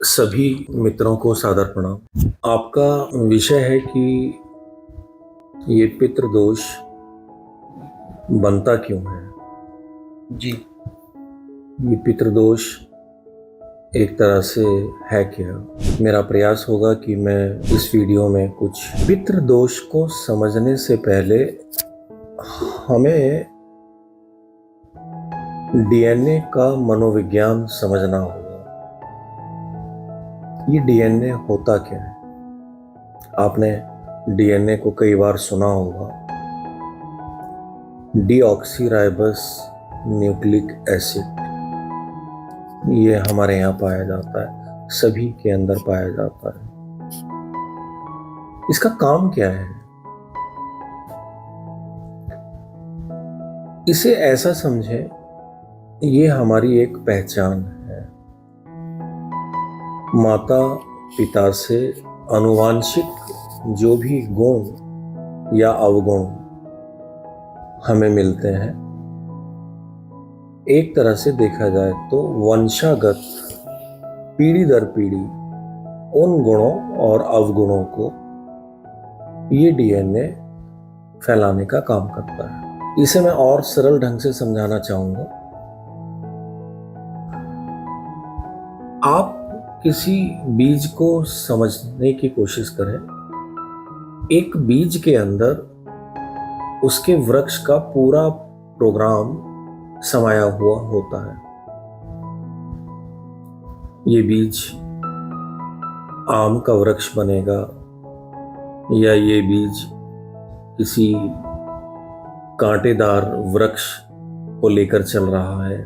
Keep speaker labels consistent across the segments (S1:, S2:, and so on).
S1: सभी मित्रों को सादर प्रणाम। आपका विषय है कि ये पितृदोष बनता क्यों है।
S2: जी।
S1: ये पितृदोष एक तरह से है क्या। मेरा प्रयास होगा कि मैं इस वीडियो में कुछ पितृदोष को समझने से पहले हमें डीएनए का मनोविज्ञान समझना होगा। ये डीएनए होता क्या है। आपने डीएनए को कई बार सुना होगा। डीऑक्सीराइबोस न्यूक्लिक एसिड, ये हमारे यहाँ पाया जाता है, सभी के अंदर पाया जाता है। इसका काम क्या है। इसे ऐसा समझें, ये हमारी एक पहचान है। माता पिता से आनुवांशिक जो भी गुण या अवगुण हमें मिलते हैं, एक तरह से देखा जाए तो वंशागत पीढ़ी दर पीढ़ी उन गुणों और अवगुणों को ये डीएनए फैलाने का काम करता है। इसे मैं और सरल ढंग से समझाना चाहूंगा। आप किसी बीज को समझने की कोशिश करें। एक बीज के अंदर उसके वृक्ष का पूरा प्रोग्राम समाया हुआ होता है। ये बीज आम का वृक्ष बनेगा, या ये बीज किसी कांटेदार वृक्ष को लेकर चल रहा है,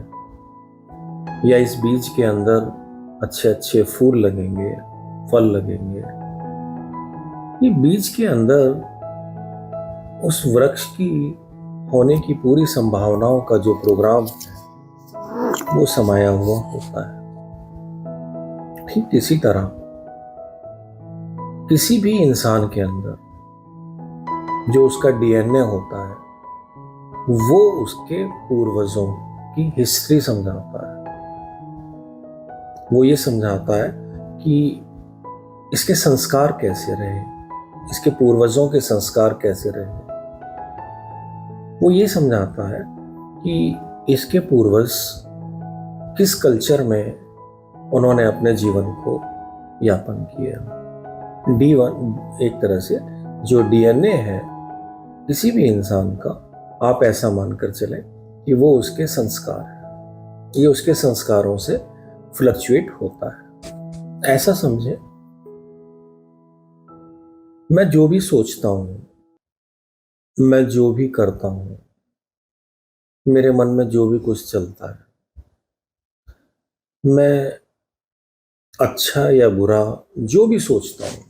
S1: या इस बीज के अंदर अच्छे अच्छे फूल लगेंगे, फल लगेंगे। ये बीज के अंदर उस वृक्ष की होने की पूरी संभावनाओं का जो प्रोग्राम है वो समाया हुआ होता है। ठीक इसी तरह किसी भी इंसान के अंदर जो उसका डीएनए होता है, वो उसके पूर्वजों की हिस्ट्री समझाता है। वो ये समझाता है कि इसके संस्कार कैसे रहे, इसके पूर्वजों के संस्कार कैसे रहे। वो ये समझाता है कि इसके पूर्वज किस कल्चर में उन्होंने अपने जीवन को यापन किया। D1 एक तरह से जो डीएनए है किसी भी इंसान का, आप ऐसा मानकर चले कि वो उसके संस्कार है। ये उसके संस्कारों से फ्लक्चुएट होता है। ऐसा समझे, मैं जो भी सोचता हूं, मैं जो भी करता हूं, मेरे मन में जो भी कुछ चलता है, मैं अच्छा या बुरा जो भी सोचता हूं,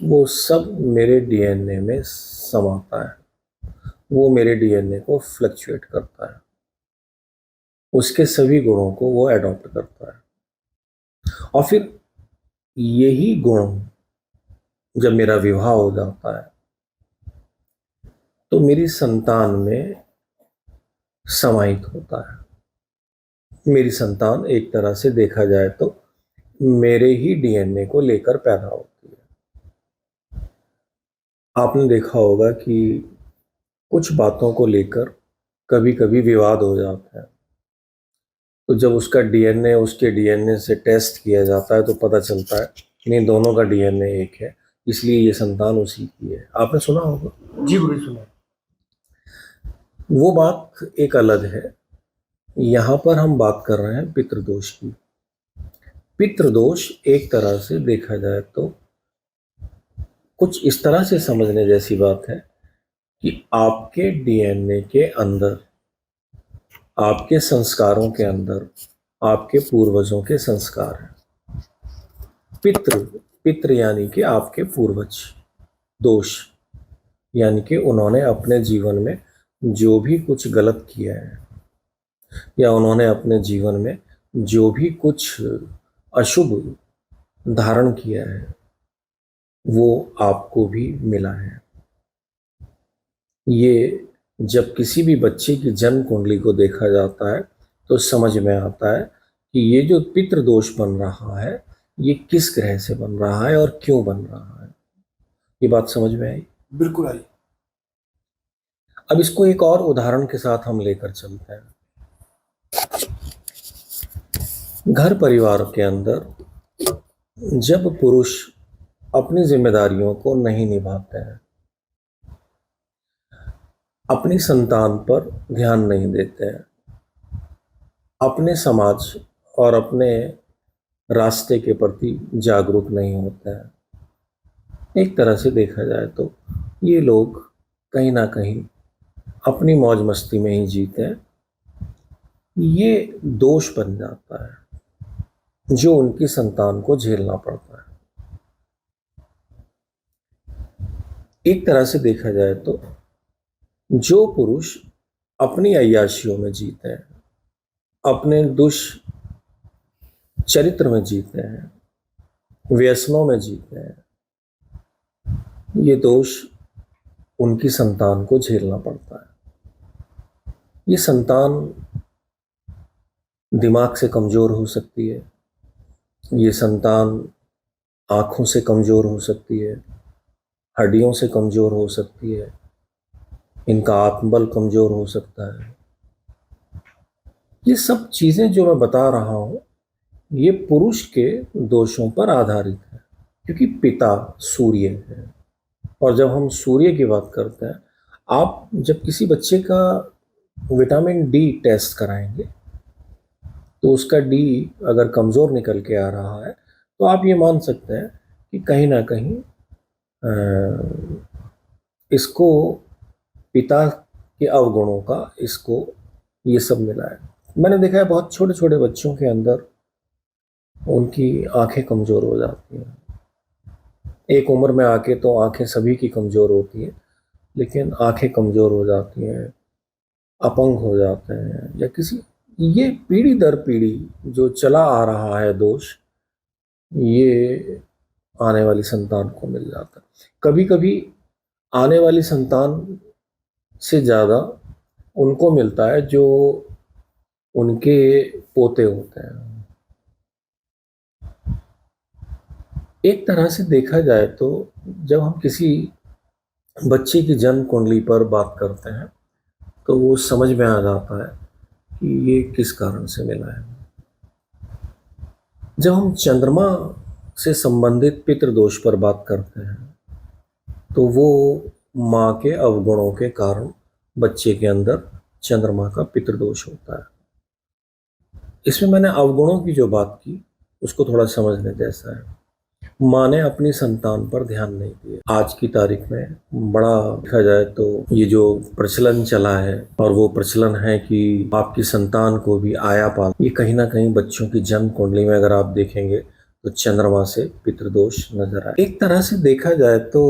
S1: वो सब मेरे डीएनए में समाता है। वो मेरे डीएनए को फ्लक्चुएट करता है, उसके सभी गुणों को वो एडॉप्ट करता है। और फिर यही गुण जब मेरा विवाह हो जाता है तो मेरी संतान में समाहित होता है। मेरी संतान एक तरह से देखा जाए तो मेरे ही डीएनए को लेकर पैदा होती है। आपने देखा होगा कि कुछ बातों को लेकर कभी कभी विवाद हो जाता है, तो जब उसका डीएनए उसके डीएनए से टेस्ट किया जाता है तो पता चलता है कि नहीं, दोनों का डीएनए एक है, इसलिए ये संतान उसी की है। आपने सुना होगा।
S2: जी बिल्कुल सुना।
S1: वो बात एक अलग है। यहां पर हम बात कर रहे हैं पितृदोष की। पितृदोष एक तरह से देखा जाए तो कुछ इस तरह से समझने जैसी बात है कि आपके डीएनए के अंदर, आपके संस्कारों के अंदर आपके पूर्वजों के संस्कार हैं। पितृ, पितृ यानी कि आपके पूर्वज। दोष यानी कि उन्होंने अपने जीवन में जो भी कुछ गलत किया है, या उन्होंने अपने जीवन में जो भी कुछ अशुभ धारण किया है, वो आपको भी मिला है। ये जब किसी भी बच्चे की जन्म कुंडली को देखा जाता है तो समझ में आता है कि ये जो पितृदोष बन रहा है ये किस ग्रह से बन रहा है और क्यों बन रहा है। ये बात समझ में आई?
S2: बिल्कुल आई।
S1: अब इसको एक और उदाहरण के साथ हम लेकर चलते हैं। घर परिवार के अंदर जब पुरुष अपनी जिम्मेदारियों को नहीं निभाते हैं, अपनी संतान पर ध्यान नहीं देते हैं, अपने समाज और अपने रास्ते के प्रति जागरूक नहीं होते हैं, एक तरह से देखा जाए तो ये लोग कहीं ना कहीं अपनी मौज मस्ती में ही जीते हैं। ये दोष बन जाता है जो उनकी संतान को झेलना पड़ता है। एक तरह से देखा जाए तो जो पुरुष अपनी अय्याशियों में जीते हैं, अपने दुष्चरित्र में जीते हैं, व्यसनों में जीते हैं, ये दोष उनकी संतान को झेलना पड़ता है। ये संतान दिमाग से कमजोर हो सकती है, ये संतान आंखों से कमजोर हो सकती है, हड्डियों से कमजोर हो सकती है, इनका आत्मबल कमजोर हो सकता है। ये सब चीजें जो मैं बता रहा हूं ये पुरुष के दोषों पर आधारित है, क्योंकि पिता सूर्य है। और जब हम सूर्य की बात करते हैं, आप जब किसी बच्चे का विटामिन डी टेस्ट कराएंगे तो उसका डी अगर कमज़ोर निकल के आ रहा है तो आप ये मान सकते हैं कि कहीं ना कहीं इसको पिता के अवगुणों का इसको ये सब मिला है। मैंने देखा है बहुत छोटे छोटे बच्चों के अंदर उनकी आंखें कमज़ोर हो जाती हैं। एक उम्र में आके तो आंखें सभी की कमज़ोर होती हैं, लेकिन आंखें कमज़ोर हो जाती हैं, अपंग हो जाते हैं, या किसी ये पीढ़ी दर पीढ़ी जो चला आ रहा है दोष, ये आने वाली संतान को मिल जाता है। कभी कभी आने वाली संतान से ज़्यादा उनको मिलता है जो उनके पोते होते हैं। एक तरह से देखा जाए तो जब हम किसी बच्चे की जन्म कुंडली पर बात करते हैं तो वो समझ में आ जाता है कि ये किस कारण से मिला है। जब हम चंद्रमा से संबंधित पितृदोष पर बात करते हैं तो वो माँ के अवगुणों के कारण बच्चे के अंदर चंद्रमा का पितृदोष होता है। इसमें मैंने अवगुणों की जो बात की उसको थोड़ा समझने जैसा है। माँ ने अपनी संतान पर ध्यान नहीं दिया। आज की तारीख में बड़ा देखा जाए तो ये जो प्रचलन चला है, और वो प्रचलन है कि आपकी संतान को भी आया पाल, ये कहीं ना कहीं बच्चों की जन्म कुंडली में अगर आप देखेंगे तो चंद्रमा से पितृदोष नजर आए। एक तरह से देखा जाए तो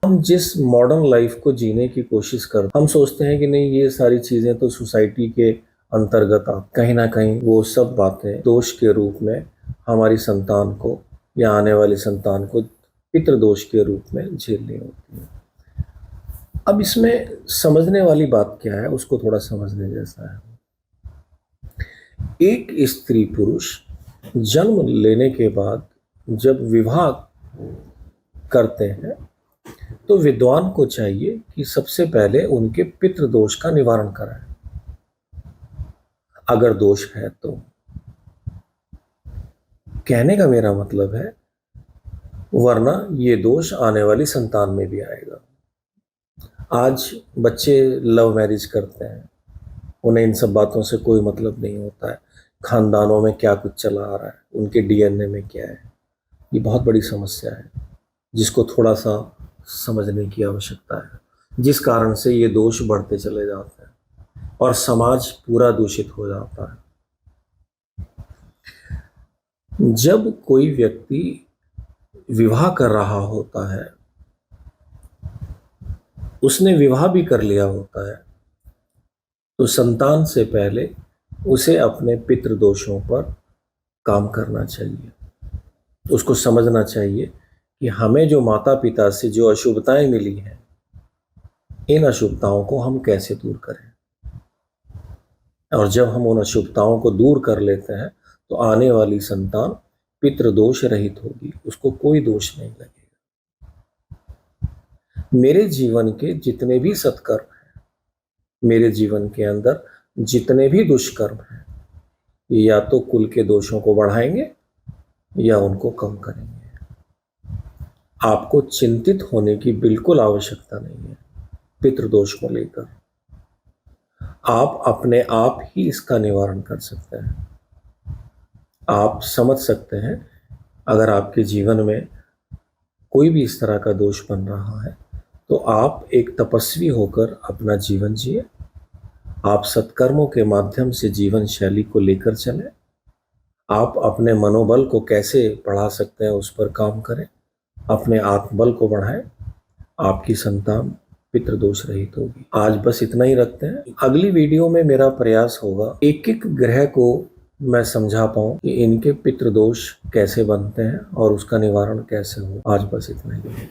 S1: हम जिस मॉडर्न लाइफ को जीने की कोशिश करते, हम सोचते हैं कि नहीं ये सारी चीजें तो सोसाइटी के अंतर्गत आ, कहीं ना कहीं वो सब बातें दोष के रूप में हमारी संतान को या आने वाली संतान को पितृदोष के रूप में झेलनी होती है। अब इसमें समझने वाली बात क्या है उसको थोड़ा समझने जैसा है। एक स्त्री पुरुष जन्म लेने के बाद जब विवाह करते हैं तो विद्वान को चाहिए कि सबसे पहले उनके पितृदोष का निवारण कराएं, अगर दोष है तो। कहने का मेरा मतलब है वरना ये दोष आने वाली संतान में भी आएगा। आज बच्चे लव मैरिज करते हैं, उन्हें इन सब बातों से कोई मतलब नहीं होता है, खानदानों में क्या कुछ चला आ रहा है, उनके डीएनए में क्या है। ये बहुत बड़ी समस्या है जिसको थोड़ा सा समझने की आवश्यकता है, जिस कारण से ये दोष बढ़ते चले जाते हैं और समाज पूरा दूषित हो जाता है। जब कोई व्यक्ति विवाह कर रहा होता है, उसने विवाह भी कर लिया होता है, तो संतान से पहले उसे अपने पितृदोषों पर काम करना चाहिए। उसको समझना चाहिए कि हमें जो माता पिता से जो अशुभताएं मिली हैं, इन अशुभताओं को हम कैसे दूर करें। और जब हम उन अशुभताओं को दूर कर लेते हैं तो आने वाली संतान पितृदोष रहित होगी, उसको कोई दोष नहीं लगेगा। मेरे जीवन के जितने भी सत्कर्म हैं, मेरे जीवन के अंदर जितने भी दुष्कर्म हैं, ये या तो कुल के दोषों को बढ़ाएंगे या उनको कम करेंगे। आपको चिंतित होने की बिल्कुल आवश्यकता नहीं है पितृदोष को लेकर। आप अपने आप ही इसका निवारण कर सकते हैं। आप समझ सकते हैं, अगर आपके जीवन में कोई भी इस तरह का दोष बन रहा है तो आप एक तपस्वी होकर अपना जीवन जिए। आप सत्कर्मों के माध्यम से जीवन शैली को लेकर चलें। आप अपने मनोबल को कैसे बढ़ा सकते हैं उस पर काम करें, अपने आत्मबल को बढ़ाएं। आपकी संतान पितृदोष रहित होगी। आज बस इतना ही रखते हैं। अगली वीडियो में मेरा प्रयास होगा एक एक ग्रह को मैं समझा पाऊं कि इनके पितृदोष कैसे बनते हैं और उसका निवारण कैसे हो। आज बस इतना ही।